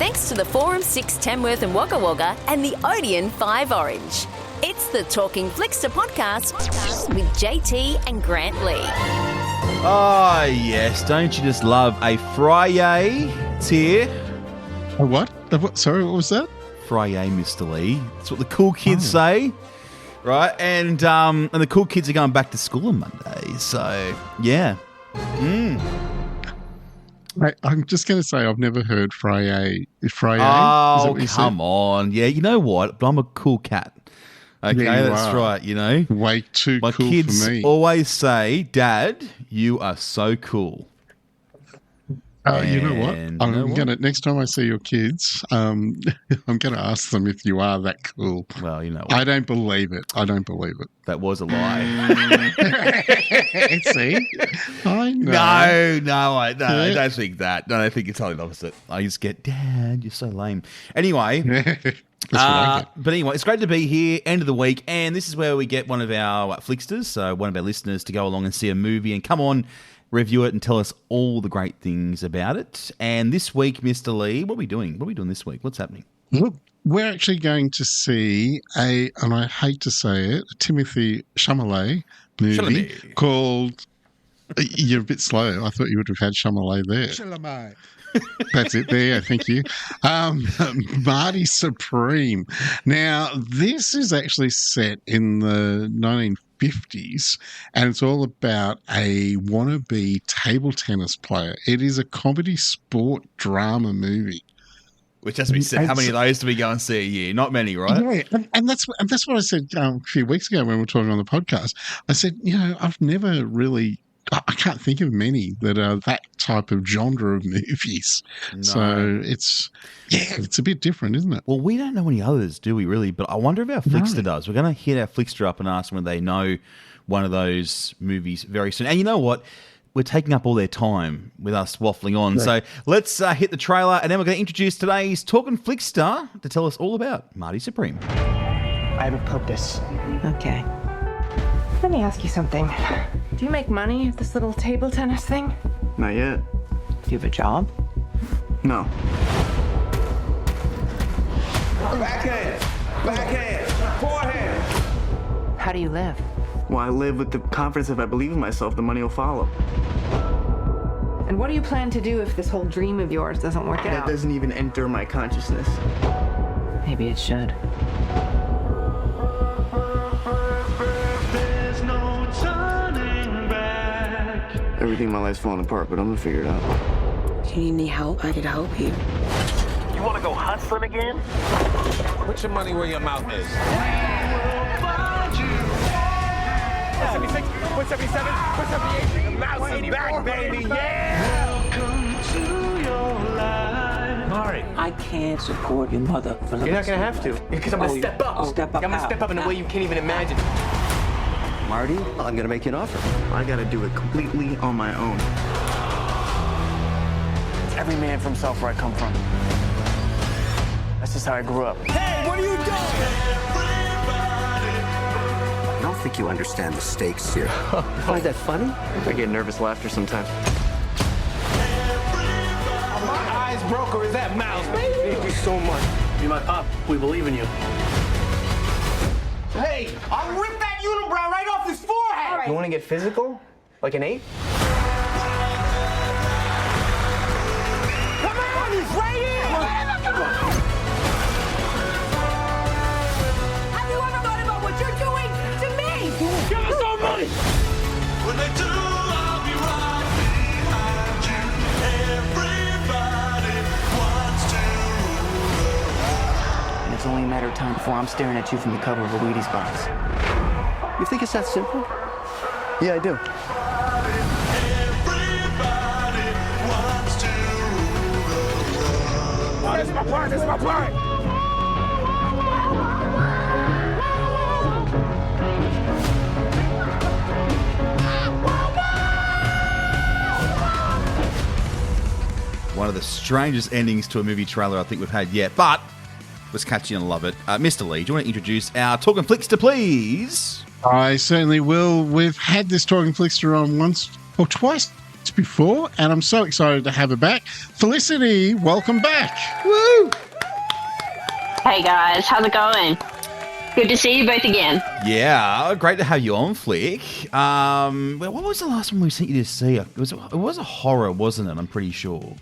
Thanks to the Forum 6 Tamworth and Wagga Wagga and the Odeon 5 Orange. It's the Talking Flickster podcast with JT and Grant Lee. Oh, yes. Don't you just love a Friday? It's here. A what? Sorry, what was that? Friday, Mr. Lee. That's what the cool kids say, right? And the cool kids are going back to school on Monday. So, yeah. I'm just going to say I've never heard Friday. Friday? Oh, come on. Yeah, you know what? I'm a cool cat. Okay, Yeah, that's right, you know. Way too My cool kids for me. always say, Dad, you are so cool. You know what? And I'm you know what? gonna next time I see your kids, I'm gonna ask them if you are that cool. Well, you know what? I don't believe it. That was a lie. See? I know. I don't think that. No, I think it's totally the opposite. I just get, Dad, you're so lame. Anyway, That's what I get. but anyway, it's great to be here, end of the week, and this is where we get one of our Flicksters, so one of our listeners, to go along and see a movie and come on, review it and tell us all the great things about it. And this week, Mr. Lee, what are we doing? What are we doing this week? What's happening? Look, we're actually going to see and I hate to say it, a Timothy Chalamet movie called. You're a bit slow. I thought you would have had Chalamet there. Chalamet. That's it there. Thank you. Marty Supreme. Now, this is actually set in the 1950s, and it's all about a wannabe table tennis player. It is a comedy sport drama movie. Which has to be said. How many of those do we go and see a year? Not many, right? Yeah, and that's what I said a few weeks ago when we were talking on the podcast. I said, I've never really. I can't think of many that are that type of genre of movies. No. So it's a bit different, isn't it? Well, we don't know any others, do we, really? But I wonder if our Flickster does. We're going to hit our Flickster up and ask them whether they know one of those movies very soon. And you know what? We're taking up all their time with us waffling on. Yeah. So let's hit the trailer, and then we're going to introduce today's Talkin' Flickster to tell us all about Marty Supreme. I have a purpose. Okay. Let me ask you something. Do you make money at this little table tennis thing? Not yet. Do you have a job? No. Backhand! Backhand! Forehand! How do you live? Well, I live with the confidence if I believe in myself, the money will follow. And what do you plan to do if this whole dream of yours doesn't work That out? doesn't even enter my consciousness. Maybe it should. Everything in my life's falling apart, but I'm gonna figure it out. Do you need help? I could help you. You want to go hustling again? Put your money where your mouth is. 176, 177, 178. Mouse is back, baby. Yeah! Marty, I can't support your mother for the You're not gonna have to, because I'm gonna step up. Step up I'm gonna how? step up in a way you can't even imagine. Marty, I'm going to make you an offer. I gotta do it completely on my own. It's every man for himself where I come from. That's just how I grew up. Hey, what are you doing? I don't think you understand the stakes here. You find that funny? I get nervous laughter sometimes. Are my eyes broke or is that mouse, baby? Thank you so much. You're my pop. We believe in you. Hey, I'll rip that unibrow right off his forehead. You want to get physical? Like an ape? Come on, he's right here. Have you ever thought about what you're doing to me? Give us our money. When they do, I'll be right behind you. Everybody wants to rule. And it's only a matter of time before I'm staring at you from the cover of a Wheaties box. You think it's that simple? Yeah, I do. Everybody wants to rule. Oh, this is my part. This is my part. One of the strangest endings to a movie trailer I think we've had yet, but was catchy and I love it. Mr. Lee, do you want to introduce our Talkin' Flickster, please? I certainly will. We've had this Talking Flickster on once or twice before, and I'm so excited to have her back. Felicity, welcome back. Woo! Hey guys, how's it going? Good to see you both again. Yeah, great to have you on, Flick. What was the last one we sent you to see? It was a horror, wasn't it? I'm pretty sure.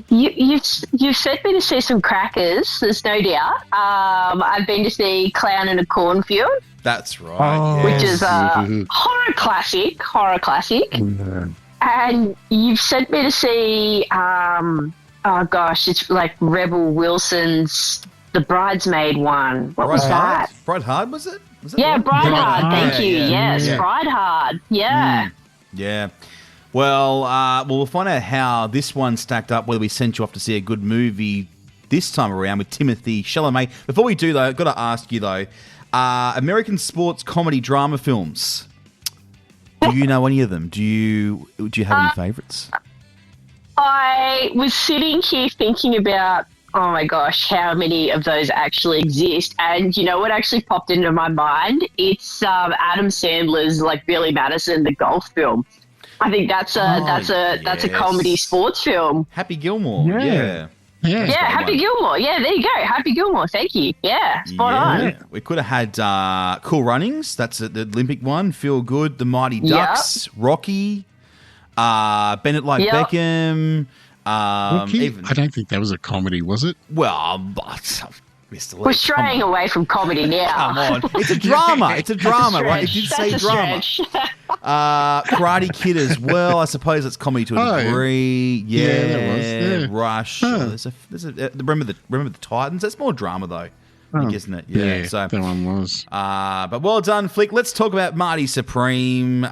You've sent me to see some crackers, there's no doubt. I've been to see Clown in a Cornfield. That's right. Which is a horror classic. And you've sent me to see, it's like Rebel Wilson's The Bridesmaid one. What was that? Bride Hard, was it? Yeah, Bride Hard. Thank you. Yes, yeah. Bride Hard. Yeah. Yeah. Well, we'll find out how this one stacked up, whether we sent you off to see a good movie this time around with Timothée Chalamet. Before we do, though, I've got to ask you, though, American sports comedy drama films. Do you know any of them? Do you have any favourites? I was sitting here thinking about, oh my gosh, how many of those actually exist? And you know what actually popped into my mind? It's Adam Sandler's like Billy Madison, the golf film. I think that's a comedy sports film. Happy Gilmore. Yeah. Yeah, Happy Gilmore. Yeah, there you go. Happy Gilmore. Thank you. Yeah, spot on. We could have had Cool Runnings. That's the Olympic one. Feel Good. The Mighty Ducks. Rocky. Bennett Like Beckham. I don't think that was a comedy, was it? Well, but Mr. Lee, we're straying away from comedy now. Come on. It's a drama. It's a drama, right? It did say drama. Karate Kid as well. I suppose it's comedy to a degree. Yeah, that was. Yeah. Rush. There's a remember the Titans. That's more drama though. I think, isn't it? Yeah, so that one was. But well done, Flick. Let's talk about Marty Supreme.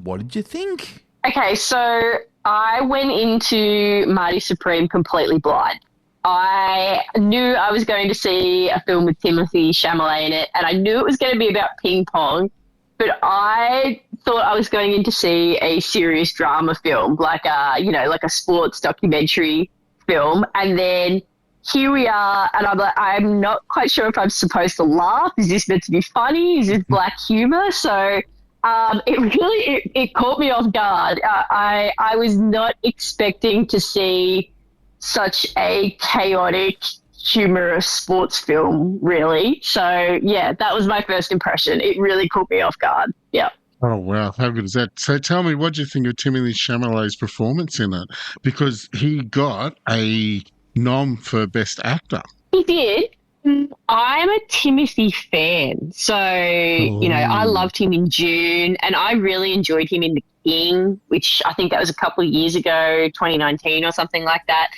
What did you think? Okay, so I went into Marty Supreme completely blind. I knew I was going to see a film with Timothée Chalamet in it, and I knew it was going to be about ping pong, but I thought I was going in to see a serious drama film, like a sports documentary film, and then here we are, and I'm like, I'm not quite sure if I'm supposed to laugh. Is this meant to be funny? Is this black humor? So it caught me off guard. I was not expecting to see such a chaotic, humorous sports film, really. So, yeah, that was my first impression. It really caught me off guard. Yeah. Oh, wow. How good is that? So tell me, what do you think of Timothée Chalamet's performance in it? Because he got a nom for Best Actor. He did. I'm a Timothy fan. So, I loved him in June, and I really enjoyed him in The King, which I think that was a couple of years ago, 2019 or something like that.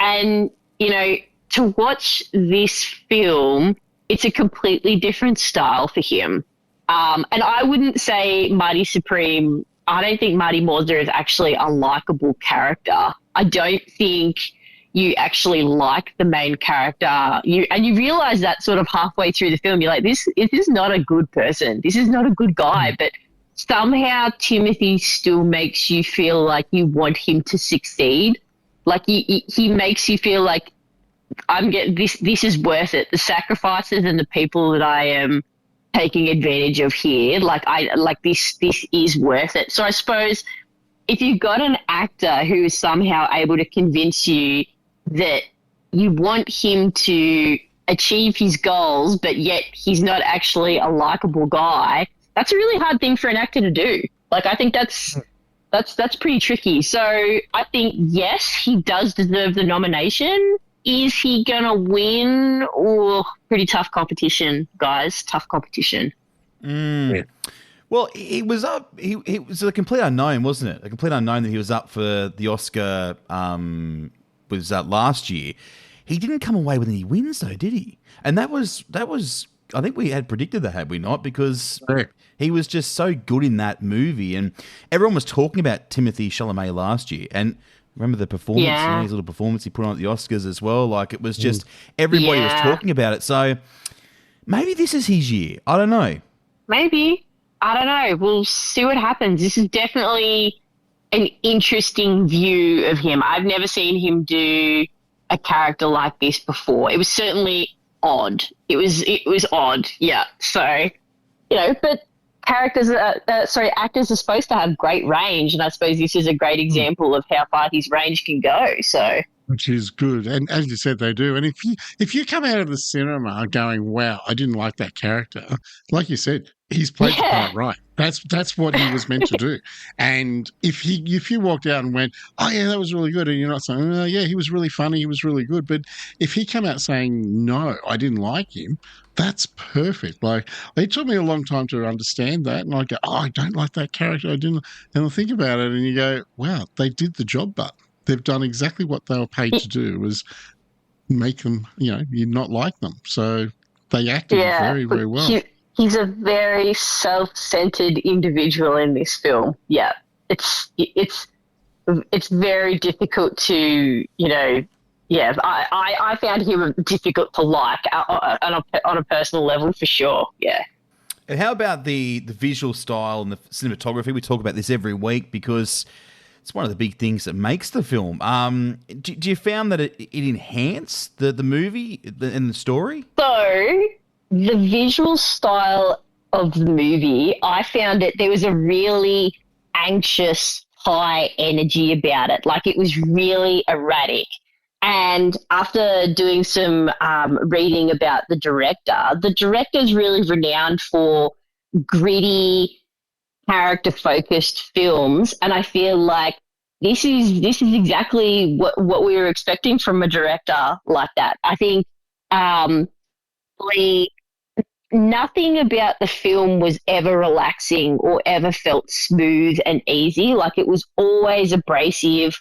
And, to watch this film, it's a completely different style for him. And I wouldn't say Marty Supreme, I don't think Marty Morza is actually a likable character. I don't think you actually like the main character. You realize that sort of halfway through the film. You're like, this is not a good person. This is not a good guy. But somehow Timothy still makes you feel like you want him to succeed. Like he makes you feel like this is worth it. The sacrifices and the people that I am taking advantage of here, this is worth it. So I suppose if you've got an actor who is somehow able to convince you that you want him to achieve his goals, but yet he's not actually a likable guy, that's a really hard thing for an actor to do. Like, I think that's pretty tricky. So I think, yes, he does deserve the nomination. Is he going to win? Oh, pretty tough competition, guys. Tough competition. Yeah. Well, he was up. He was a complete unknown, wasn't it? A complete unknown that he was up for the Oscar. Was last year. He didn't come away with any wins, though, did he? And that was. I think we had predicted that, had we not? Because he was just so good in that movie, and everyone was talking about Timothée Chalamet last year. And remember the performance, his little performance he put on at the Oscars as well. Like, it was just everybody was talking about it. So maybe this is his year. I don't know. Maybe. I don't know. We'll see what happens. This is definitely an interesting view of him. I've never seen him do a character like this before. It was certainly odd. It was odd, yeah. So, but actors are supposed to have great range, and I suppose this is a great example of how far his range can go. So, which is good, and as you said, they do. And if you come out of the cinema going, "Wow, I didn't like that character," like you said, he's played the part right. That's what he was meant to do. And if you walked out and went, "Oh yeah, that was really good," and you're not saying, "Oh yeah, he was really funny, he was really good," but if he come out saying, "No, I didn't like him," that's perfect. Like, it took me a long time to understand that, and I go, "Oh, I don't like that character. I didn't." And I think about it, and you go, "Wow, they did the job, but they've done exactly what they were paid to do, was make them, you not like them." So they acted very, very well. He's a very self-centered individual in this film. Yeah, it's very difficult to, I found him difficult to like on a personal level for sure. Yeah. And how about the visual style and the cinematography? We talk about this every week because it's one of the big things that makes the film. Do you found that it enhanced the movie and the story? So the visual style of the movie, I found there was a really anxious, high energy about it. Like, it was really erratic. And after doing some reading about the director's really renowned for gritty, character-focused films, and I feel like this is exactly what we were expecting from a director like that. I think nothing about the film was ever relaxing or ever felt smooth and easy. Like, it was always abrasive,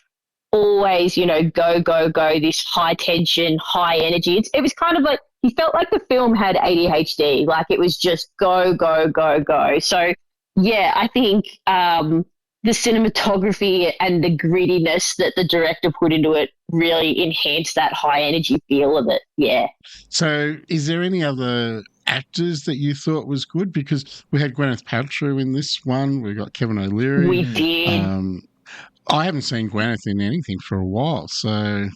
always, go, go, go, this high tension, high energy. It was kind of like, you felt like the film had ADHD, like it was just go, go, go, go. So, yeah, I think the cinematography and the grittiness that the director put into it really enhanced that high energy feel of it. Yeah. So is there any other actors that you thought was good? Because we had Gwyneth Paltrow in this one. We got Kevin O'Leary. We did. I haven't seen Gwyneth in anything for a while. So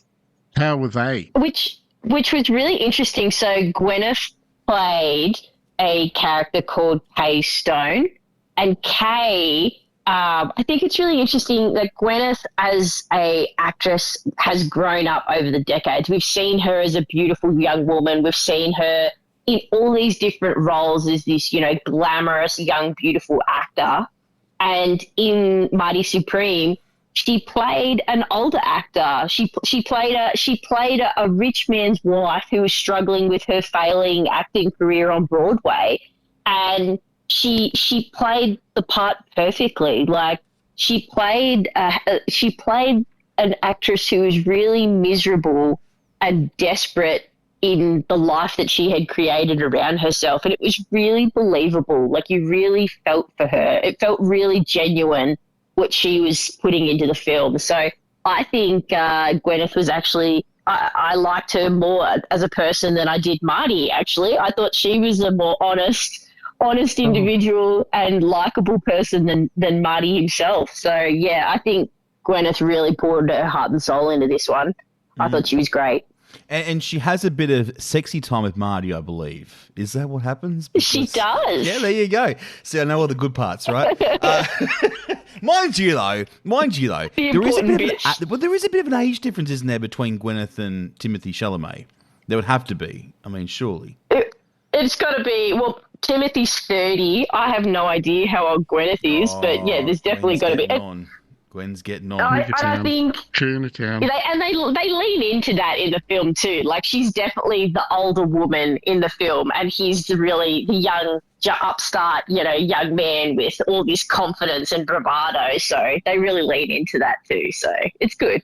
how were they? Which was really interesting. So Gwyneth played a character called Kay Stone, and Kay, I think it's really interesting that Gwyneth as a actress has grown up over the decades. We've seen her as a beautiful young woman. We've seen her in all these different roles as this, glamorous, young, beautiful actor. And in Marty Supreme, she played an older actor. She played a rich man's wife who was struggling with her failing acting career on Broadway, and she played the part perfectly. Like, she played an actress who was really miserable and desperate in the life that she had created around herself, and it was really believable. Like, you really felt for her. It felt really genuine what she was putting into the film. So I think Gwyneth was actually, I liked her more as a person than I did Marty, actually. I thought she was a more honest individual and likable person than Marty himself. So, yeah, I think Gwyneth really poured her heart and soul into this one. I thought she was great. And she has a bit of sexy time with Marty, I believe. Is that what happens? She does. Yeah, there you go. See, I know all the good parts, right? Mind you, though, there is a bit of an age difference, isn't there, between Gwyneth and Timothée Chalamet? There would have to be. I mean, surely. It's got to be. Well, Timothy's 30. I have no idea how old Gwyneth is, but yeah, there's definitely got to be. Gwen's getting on. I think Chinatown. They lean into that in the film too. Like, she's definitely the older woman in the film, and he's the young upstart, young man with all this confidence and bravado. So they really lean into that too. So it's good.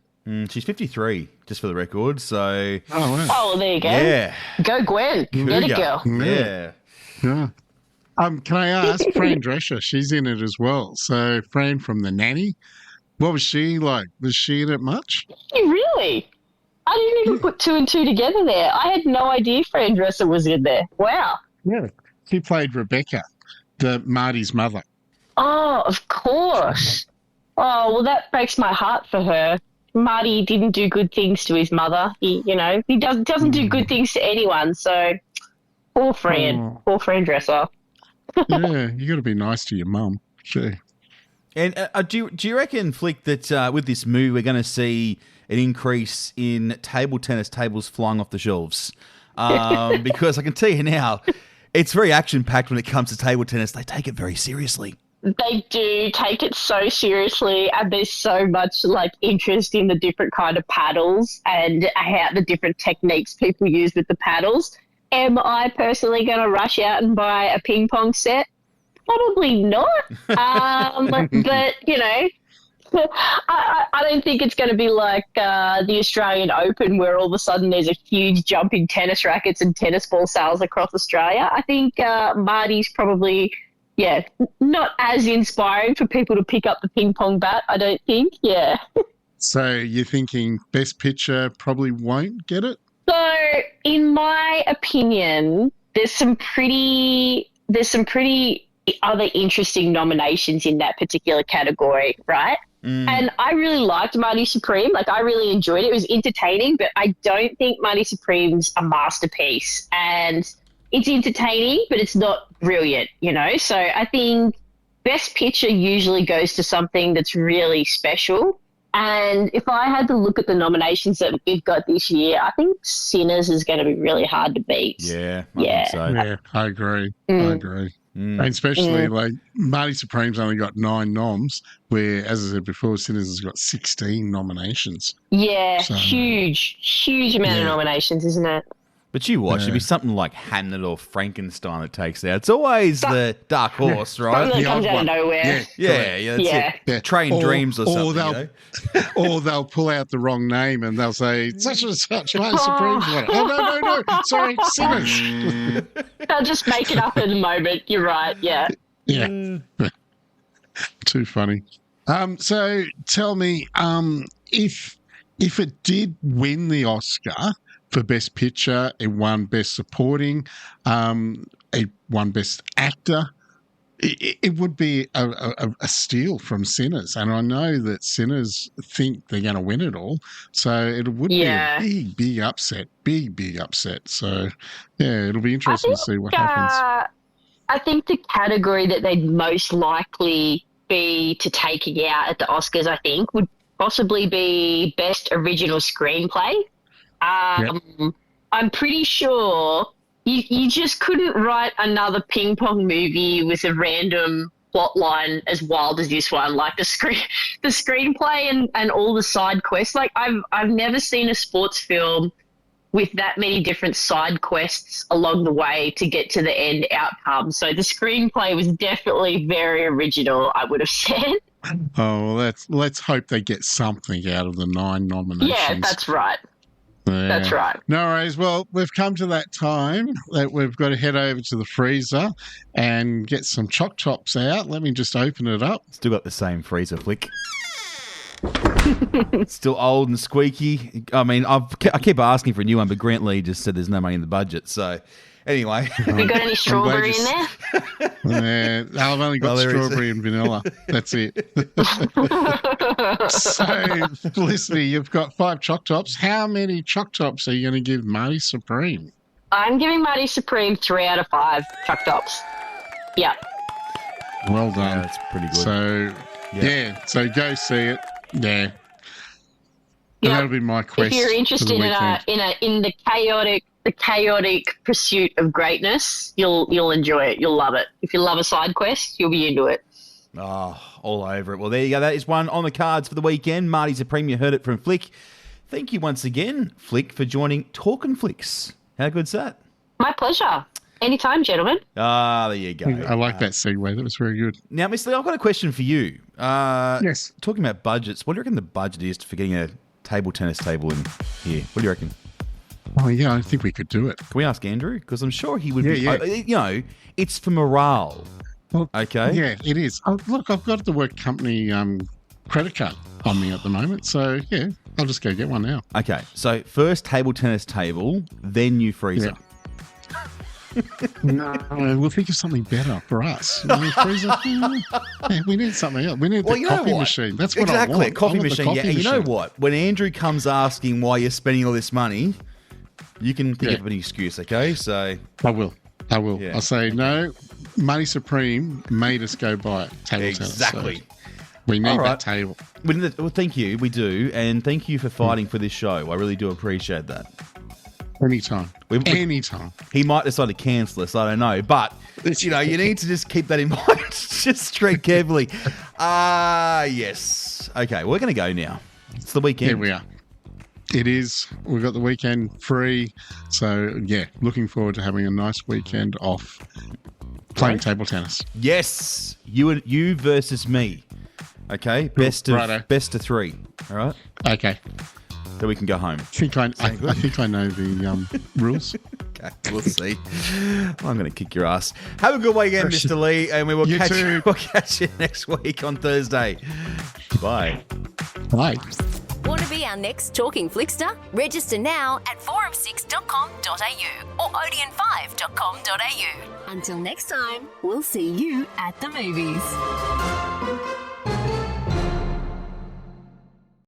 She's 53, just for the record. So wow. Oh, there you go. Yeah, go Gwen. Get it, girl. Yeah. Can I ask Fran Drescher? She's in it as well. So Fran from The Nanny. What was she like? Was she in it much? Really? I didn't even put two and two together there. I had no idea Fran Drescher was in there. Wow. Yeah. She played Rebecca, Marty's mother. Oh, of course. Oh, well, that breaks my heart for her. Marty didn't do good things to his mother. He doesn't do good things to anyone. So poor Fran Drescher. Yeah, you got to be nice to your mum. Gee. And do you reckon, Flick, that with this move we're going to see an increase in table tennis tables flying off the shelves? Because I can tell you now, it's very action-packed when it comes to table tennis. They take it very seriously. They do take it so seriously, and there's so much interest in the different kind of paddles and how the different techniques people use with the paddles. Am I personally going to rush out and buy a ping pong set? Probably not. But, I don't think it's going to be like the Australian Open where all of a sudden there's a huge jump in tennis rackets and tennis ball sales across Australia. I think Marty's probably, not as inspiring for people to pick up the ping pong bat, I don't think. Yeah. So you're thinking Best Picture probably won't get it? So, in my opinion, there's some pretty other interesting nominations in that particular category, right? And I really liked Marty Supreme. I really enjoyed it. It was entertaining, but I don't think Marty Supreme's a masterpiece. And it's entertaining, but it's not brilliant, So I think Best Picture usually goes to something that's really special. And if I had to look at the nominations that we've got this year, I think Sinners is going to be really hard to beat. Yeah, I think so. Yeah, I agree. I agree. And especially Marty Supreme's only got 9 noms, where, as I said before, Sinners has got 16 nominations. Yeah, so, huge amount of nominations, isn't it? But you watch, it'd be something like Hamlet or Frankenstein that takes out. It's always the dark horse, right? Something that comes out of nowhere. Yeah. Train Dreams or something. Or they'll pull out the wrong name and they'll say, such and such, Marty Supreme's one. Oh, no. Sorry, Sinners. They'll just make it up in the moment. You're right, yeah. Yeah. Too funny. So tell me, if it did win the Oscar for Best Picture, it won Best Supporting, it won Best Actor, it would be a steal from Sinners. And I know that Sinners think they're going to win it all. So it would be a big upset, big upset. So, it'll be interesting to see what happens. I think the category that they'd most likely be to take it out at the Oscars, I think, would possibly be Best Original Screenplay. I'm pretty sure you just couldn't write another ping pong movie with a random plot line as wild as this one. Like the screenplay and all the side quests. I've never seen a sports film with that many different side quests along the way to get to the end outcome. So the screenplay was definitely very original, I would have said. Oh, well, let's hope they get something out of the 9 nominations. Yeah, that's right. Yeah. That's right. No worries. Well, we've come to that time that we've got to head over to the freezer and get some choc tops out. Let me just open it up. Still got the same freezer, Flick. Still old and squeaky. I mean, I keep asking for a new one, but Grant Lee just said there's no money in the budget. So, anyway. Have you got any strawberry in there? I've only got strawberry and vanilla. That's it. So, Felicity, you've got 5 choc tops. How many choc tops are you going to give Marty Supreme? I'm giving Marty Supreme 3 out of 5 choc tops. Yeah. Well done. Yeah, that's pretty good. So, so go see it. Yeah. That'll be my quest. If you're interested in the chaotic pursuit of greatness, you'll enjoy it. You'll love it. If you love a side quest, you'll be into it. Oh, all over it. Well, there you go. That is one on the cards for the weekend. Marty Supreme, you heard it from Flick. Thank you once again, Flick, for joining Talkin' Flicks. How good's that? My pleasure. Anytime, gentlemen. There you go. I like that segue. That was very good. Now, Miss Lee, I've got a question for you. Yes. Talking about budgets, what do you reckon the budget is for getting a table tennis table in here? What do you reckon? Oh, yeah, I think we could do it. Can we ask Andrew? Because I'm sure he would be. Yeah. It's for morale. Well, okay. Yeah, it is. Oh, look, I've got the work company credit card on me at the moment. So, yeah, I'll just go get one now. Okay. So, first table tennis table, then new freezer. Yeah. No, we'll think of something better for us. Freezer, we need something else. We need the coffee machine. That's what I want. Exactly, a coffee machine. And you know what? When Andrew comes asking why you're spending all this money, you can think of an excuse, okay? So I will. Yeah. I'll say, no, Marty Supreme made us go buy table tennis. Exactly. So we need All right. that table. Well, thank you. We do. And thank you for fighting for this show. I really do appreciate that. Anytime. Anytime. He might decide to cancel us. I don't know. But, you need to just keep that in mind. Just tread carefully. Yes. Okay, we're going to go now. It's the weekend. Here we are. It is. We've got the weekend free. So, yeah, looking forward to having a nice weekend off playing table tennis. Yes. You versus me. Okay? Best of 3. All right? Okay. Then we can go home. I think I know the rules. Okay, we'll see. I'm going to kick your ass. Have a good weekend, Mr. Lee, and we will we'll catch you next week on Thursday. Bye. Bye. Want to be our next Talking Flickster? Register now at 4of6.com.au or odeon5.com.au. Until next time, we'll see you at the movies.